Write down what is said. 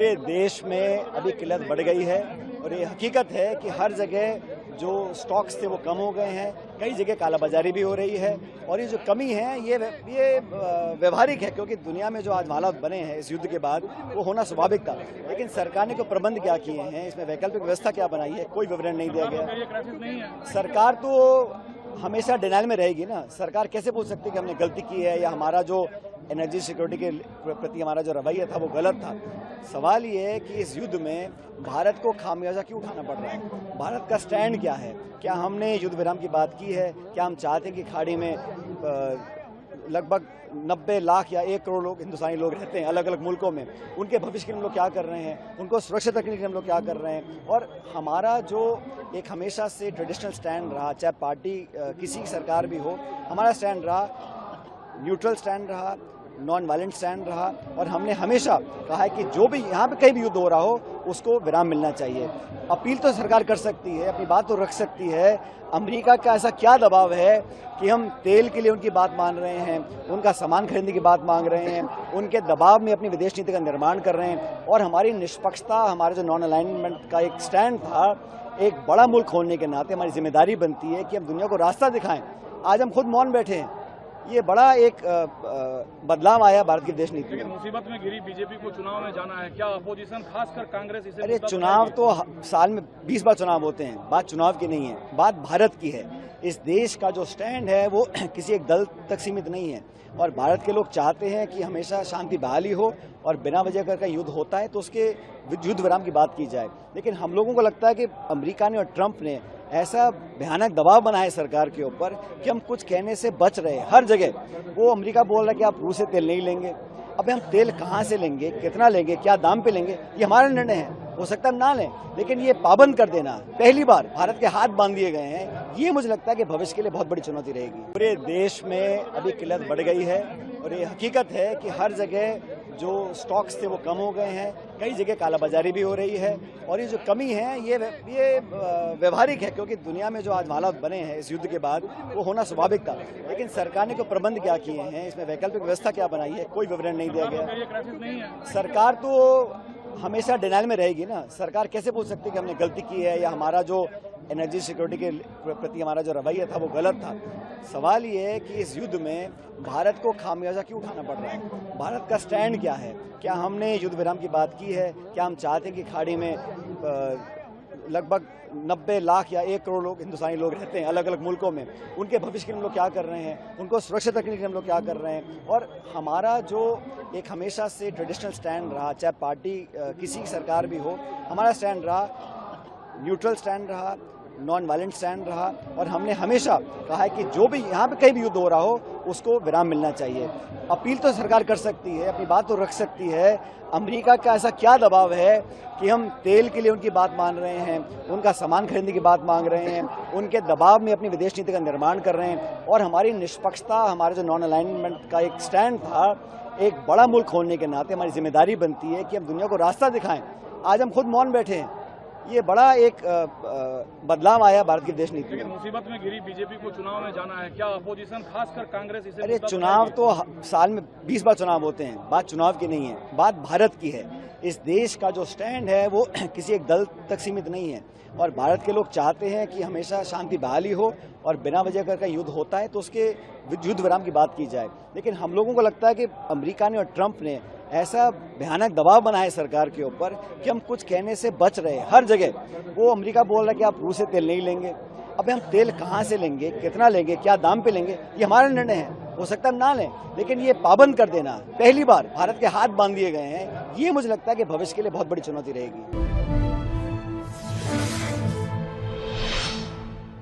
पूरे देश में अभी किल्लत बढ़ गई है और ये हकीकत है कि हर जगह जो स्टॉक्स थे वो कम हो गए हैं। कई जगह कालाबाजारी भी हो रही है और ये जो कमी है ये व्यवहारिक है, क्योंकि दुनिया में जो आज हालात बने हैं इस युद्ध के बाद वो होना स्वाभाविक था। लेकिन सरकार ने को प्रबंध क्या किए हैं, इसमें वैकल्पिक व्यवस्था क्या बनाई है, कोई विवरण नहीं दिया गया। सरकार तो हमेशा डिनाइल में रहेगी ना। सरकार कैसे बोल सकती है कि हमने गलती की है या हमारा जो एनर्जी सिक्योरिटी के प्रति हमारा जो रवैया था वो गलत था। सवाल ये है कि इस युद्ध में भारत को खामियाजा क्यों उठाना पड़ रहा है, भारत का स्टैंड क्या है। क्या हमने युद्ध विराम की बात की है? क्या हम चाहते हैं कि खाड़ी में लगभग 90 लाख या 1 करोड़ लोग हिंदुस्तानी लोग रहते हैं अलग अलग मुल्कों में, उनके भविष्य के लिए हम लोग क्या कर रहे हैं, उनको सुरक्षित रखने के लिए हम लोग क्या कर रहे हैं। और हमारा जो एक हमेशा से ट्रेडिशनल स्टैंड रहा, चाहे पार्टी किसी की सरकार भी हो, हमारा स्टैंड रहा न्यूट्रल स्टैंड रहा, नॉन वायलेंट स्टैंड रहा। और हमने हमेशा कहा है कि जो भी यहाँ पे कहीं भी युद्ध हो रहा हो उसको विराम मिलना चाहिए। अपील तो सरकार कर सकती है, अपनी बात तो रख सकती है। अमेरिका का ऐसा क्या दबाव है कि हम तेल के लिए उनकी बात मान रहे हैं, उनका सामान खरीदने की बात मांग रहे हैं, उनके दबाव में अपनी विदेश नीति का निर्माण कर रहे हैं। और हमारी निष्पक्षता, हमारा जो नॉन अलाइनमेंट का एक स्टैंड था, एक बड़ा मुल्क होने के नाते हमारी जिम्मेदारी बनती है कि हम दुनिया को रास्ता दिखाएं। आज हम खुद मौन बैठे हैं, ये बड़ा एक बदलाव आया भारत की विदेश नीति में। लेकिन मुसीबत में घिरी बीजेपी को चुनाव में जाना है, क्या अपोजिशन खासकर कांग्रेस इसे? अरे चुनाव तो साल में 20 बार चुनाव होते हैं, बात चुनाव की नहीं है, बात भारत की है। इस देश का जो स्टैंड है वो किसी एक दल तक सीमित नहीं है और भारत के लोग चाहते हैं कि हमेशा शांति बहाली हो और बिना वजह कर युद्ध होता है तो उसके युद्ध विराम की बात की जाए। लेकिन हम लोगों को लगता है कि अमेरिका ने और ट्रंप ने ऐसा भयानक दबाव बनाया सरकार के ऊपर कि हम कुछ कहने से बच रहे हैं। हर जगह वो अमेरिका बोल रहा है कि आप रूस से तेल नहीं लेंगे। अब हम तेल कहाँ से लेंगे, कितना लेंगे, क्या दाम पे लेंगे, ये हमारा निर्णय है। हो सकता है ना लें, लेकिन ये पाबंद कर देना, पहली बार भारत के हाथ बांध दिए गए हैं, ये मुझे लगता है कि भविष्य के लिए बहुत बड़ी चुनौती रहेगी। पूरे देश में अभी किल्लत बढ़ गई है और ये हकीकत है कि हर जगह जो स्टॉक्स थे वो कम हो गए हैं। कई जगह कालाबाजारी भी हो रही है और ये जो कमी है ये व्यवहारिक है, क्योंकि दुनिया में जो आज हालात बने हैं इस युद्ध के बाद वो होना स्वाभाविक था। लेकिन सरकार ने को प्रबंध क्या किए हैं, इसमें वैकल्पिक व्यवस्था क्या बनाई है, कोई विवरण नहीं दिया गया। सरकार तो हमेशा डिनाइल में रहेगी ना। सरकार कैसे बोल सकती है कि हमने गलती की है या हमारा जो एनर्जी सिक्योरिटी के प्रति हमारा जो रवैया था वो गलत था। सवाल ये है कि इस युद्ध में भारत को खामियाजा क्यों उठाना पड़ रहा है, भारत का स्टैंड क्या है। क्या हमने युद्ध विराम की बात की है? क्या हम चाहते हैं कि खाड़ी में लगभग 90 लाख या 1 करोड़ लोग हिंदुस्तानी लोग रहते हैं अलग अलग मुल्कों में, उनके भविष्य के लिए हम लोग क्या कर रहे हैं, उनको सुरक्षित रखने के लिए हम लोग क्या कर रहे हैं। और हमारा जो एक हमेशा से ट्रेडिशनल स्टैंड रहा, चाहे पार्टी किसी की सरकार भी हो, हमारा स्टैंड रहा न्यूट्रल स्टैंड रहा, नॉन वायलेंट स्टैंड रहा। और हमने हमेशा कहा है कि जो भी यहाँ पे कहीं भी युद्ध हो रहा हो उसको विराम मिलना चाहिए। अपील तो सरकार कर सकती है, अपनी बात तो रख सकती है। अमेरिका का ऐसा क्या दबाव है कि हम तेल के लिए उनकी बात मान रहे हैं, उनका सामान खरीदने की बात मांग रहे हैं, उनके दबाव में अपनी विदेश नीति का निर्माण कर रहे हैं। और हमारी निष्पक्षता, हमारा जो नॉन अलाइनमेंट का एक स्टैंड था, एक बड़ा मुल्क होने के नाते हमारी जिम्मेदारी बनती है कि हम दुनिया को रास्ता दिखाएं। आज हम खुद मौन बैठे हैं, ये बड़ा एक बदलाव आया भारत की विदेश नीति में। लेकिन मुसीबत में घिरी बीजेपी को चुनाव में जाना है, क्या अपोजिशन खासकर कांग्रेस इसे? अरे चुनाव तो साल में 20 बार चुनाव होते हैं, बात चुनाव की नहीं है, बात भारत की है। इस देश का जो स्टैंड है वो किसी एक दल तक सीमित नहीं है और भारत के लोग चाहते हैं कि हमेशा शांति बहाली हो और बिना वजह कर युद्ध होता है तो उसके युद्ध विराम की बात की जाए। लेकिन हम लोगों को लगता है कि अमेरिका ने और ट्रंप ने ऐसा भयानक दबाव बनाया सरकार के ऊपर कि हम कुछ कहने से बच रहे हैं। हर जगह वो अमेरिका बोल रहा है कि आप रूस से तेल नहीं लेंगे। अब हम तेल कहाँ से लेंगे, कितना लेंगे, क्या दाम पे लेंगे, ये हमारा निर्णय है। हो सकता है ना लें, लेकिन ये पाबंद कर देना, पहली बार भारत के हाथ बांध दिए गए हैं, ये मुझे लगता है कि भविष्य के लिए बहुत बड़ी चुनौती रहेगी।